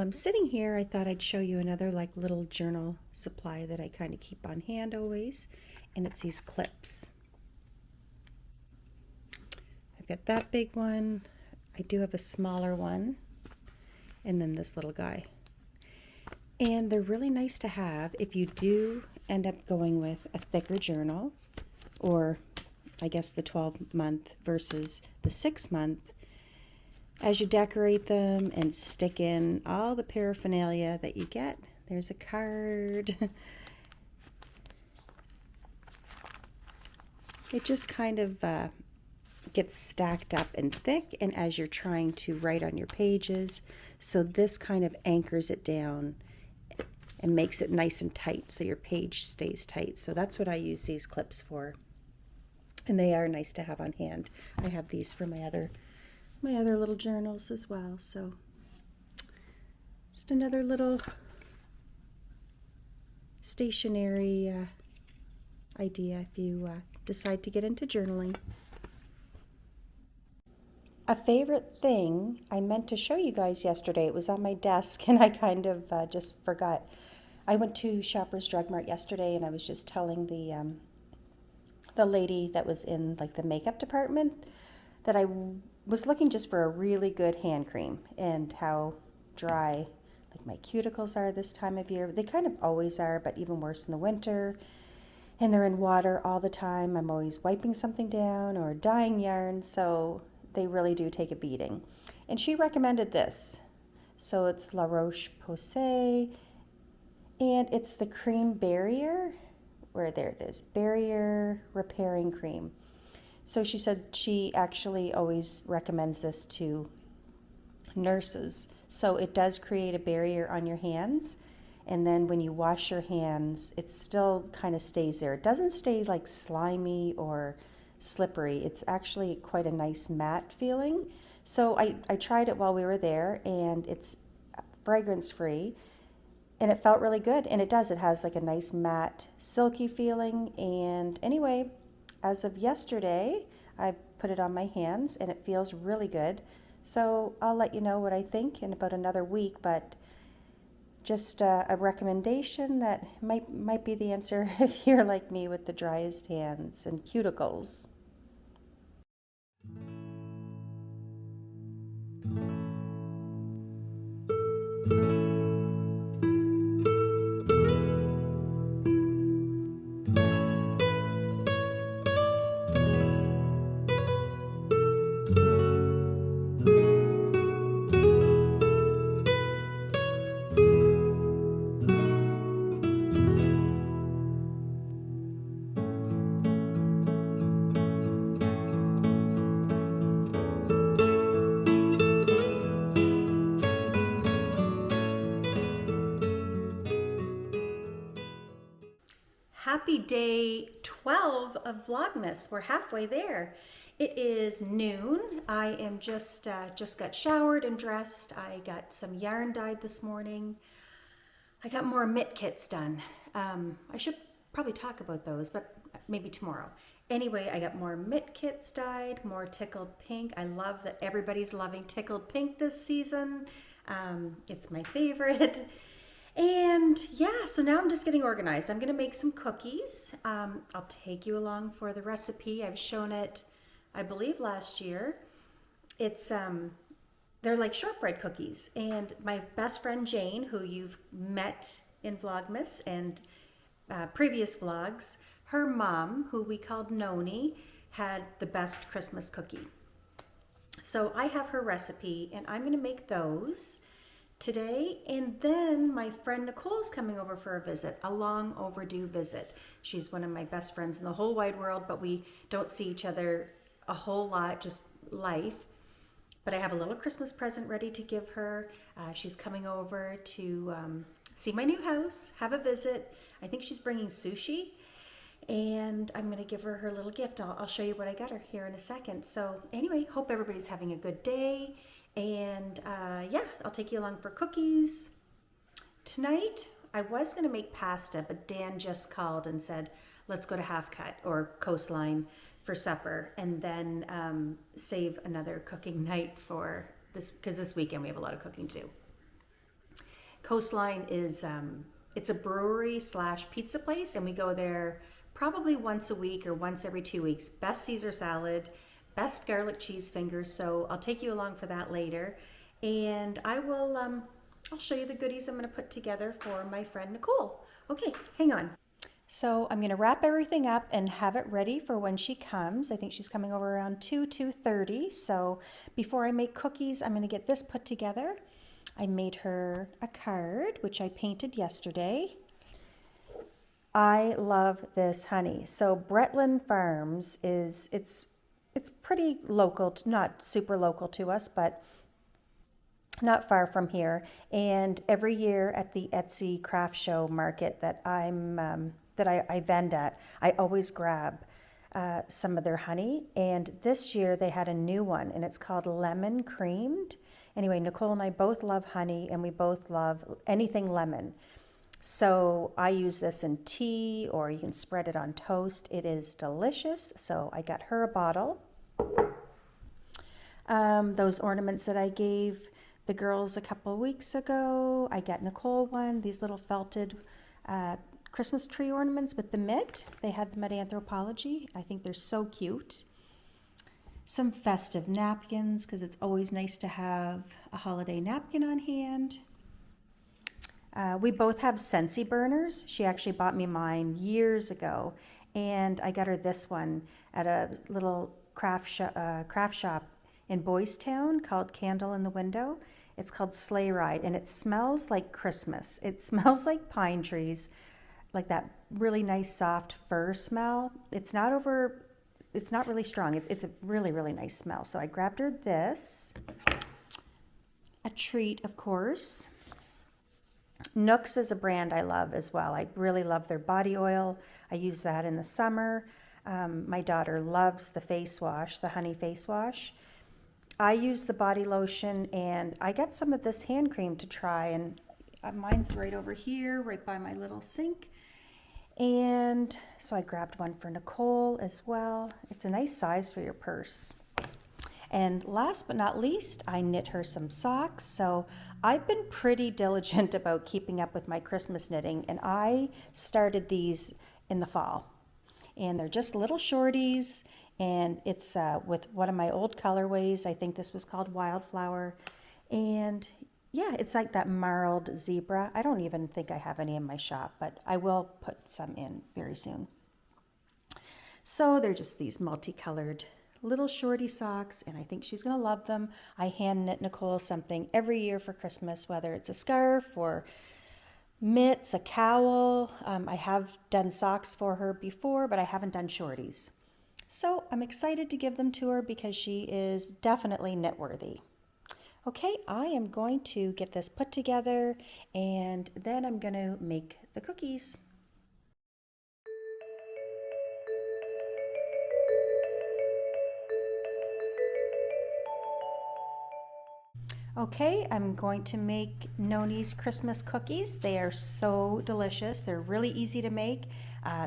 I'm sitting here, I thought I'd show you another like little journal supply that I kind of keep on hand always, and it's these clips. I've got that big one. I do have a smaller one, and then this little guy. And they're really nice to have if you do end up going with a thicker journal, or I guess the 12-month versus the 6-month. As you decorate them and stick in all the paraphernalia that you get, there's a card. It just kind of gets stacked up and thick, and as you're trying to write on your pages, so this kind of anchors it down and makes it nice and tight so your page stays tight. So that's what I use these clips for, and they are nice to have on hand. I have these for my other little journals as well. So just another little stationery idea if you decide to get into journaling. A favorite thing I meant to show you guys yesterday, it was on my desk and I kind of just forgot. I went to Shoppers Drug Mart yesterday and I was just telling the lady that was in like the makeup department that I was looking just for a really good hand cream, and how dry like my cuticles are this time of year. They kind of always are, but even worse in the winter. And they're in water all the time. I'm always wiping something down or dyeing yarn, so they really do take a beating. And she recommended this. So it's La Roche-Posay, and it's the cream barrier, there it is, barrier repairing cream. So she said she actually always recommends this to nurses. So it does create a barrier on your hands, and then when you wash your hands, it still kind of stays there. It doesn't stay like slimy or slippery. It's actually quite a nice matte feeling. So I tried it while we were there, and it's fragrance free, and it felt really good. And it does, it has like a nice matte silky feeling. And anyway, as of yesterday, I put it on my hands and it feels really good. So I'll let you know what I think in about another week, but just a recommendation that might be the answer if you're like me with the driest hands and cuticles. Happy day 12 of Vlogmas. We're halfway there. It is noon. I am just got showered and dressed. I got some yarn dyed this morning. I got more mitt kits done. I should probably talk about those, but maybe tomorrow. Anyway, I got more mitt kits dyed, more tickled pink. I love that everybody's loving tickled pink this season. It's my favorite. And yeah, so now I'm just getting organized. I'm gonna make some cookies. I'll take you along for the recipe. I've shown it, I believe, last year. It's they're like shortbread cookies. And my best friend Jane, who you've met in Vlogmas and previous vlogs, her mom, who we called Nonnie, had the best Christmas cookie. So I have her recipe, and I'm gonna make those today. And then my friend Nicole's coming over for a visit, a long overdue visit. She's one of my best friends in the whole wide world, but we don't see each other a whole lot, just life. But I have a little Christmas present ready to give her. She's coming over to see my new house, have a visit. I think she's bringing sushi, and I'm gonna give her her little gift. I'll show you what I got her here in a second. So anyway, hope everybody's having a good day. And yeah, I'll take you along for cookies. Tonight, I was gonna make pasta, but Dan just called and said, let's go to Half Cut or Coastline for supper, and then save another cooking night for this, because this weekend we have a lot of cooking to do. Coastline is it's a brewery slash pizza place, and we go there probably once a week or once every 2 weeks. Best Caesar salad, best garlic cheese fingers. So I'll take you along for that later, and I'll show you the goodies I'm going to put together for my friend Nicole. Okay, hang on. So I'm going to wrap everything up and have it ready for when she comes. I think she's coming over around 2:30. So before I make cookies, I'm going to get this put together. I made her a card, which I painted yesterday. I love this honey. So Bretland Farms it's pretty local, not super local to us, but not far from here. And every year at the Etsy craft show market that I vend at, I always grab some of their honey. And this year they had a new one, and it's called lemon creamed. Anyway, Nicole and I both love honey, and we both love anything lemon. So I use this in tea, or you can spread it on toast. It is delicious. So I got her a bottle. Those ornaments that I gave the girls a couple of weeks ago, I got Nicole one, these little felted Christmas tree ornaments with the mitt. They had them at Anthropology. I think they're so cute. Some festive napkins, because it's always nice to have a holiday napkin on hand. We both have Scentsy burners. She actually bought me mine years ago, and I got her this one at a little craft shop in Boys Town called Candle in the Window. It's called Sleigh Ride, and it smells like Christmas. It smells like pine trees, like that really nice soft fir smell. It's not really strong. It's a really, really nice smell. So I grabbed her this. A treat, of course. Nooks is a brand I love as well. I really love their body oil. I use that in the summer. My daughter loves the face wash, the honey face wash. I use the body lotion, and I got some of this hand cream to try, and mine's right over here, right by my little sink. And so I grabbed one for Nicole as well. It's a nice size for your purse. And last but not least, I knit her some socks. So I've been pretty diligent about keeping up with my Christmas knitting, and I started these in the fall. And they're just little shorties, and it's with one of my old colorways. I think this was called Wildflower. And yeah, it's like that marled zebra. I don't even think I have any in my shop, but I will put some in very soon. So they're just these multicolored little shorty socks, and I think she's going to love them. I hand knit Nicole something every year for Christmas, whether it's a scarf or mitts, a cowl. I have done socks for her before, but I haven't done shorties. So I'm excited to give them to her because she is definitely knit worthy. Okay, I am going to get this put together, and then I'm going to make the cookies. Okay, I'm going to make Nonnie's Christmas cookies. They are so delicious. They're really easy to make.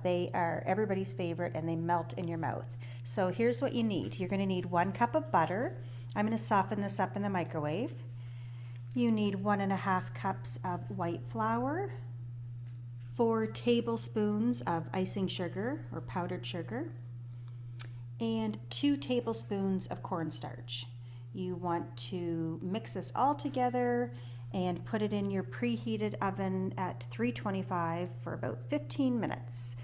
They are everybody's favorite, and they melt in your mouth. So here's what you need. You're going to need 1 cup of butter. I'm going to soften this up in the microwave. You need 1.5 cups of white flour, 4 tablespoons of icing sugar or powdered sugar, and 2 tablespoons of cornstarch. You want to mix this all together and put it in your preheated oven at 325 for about 15 minutes.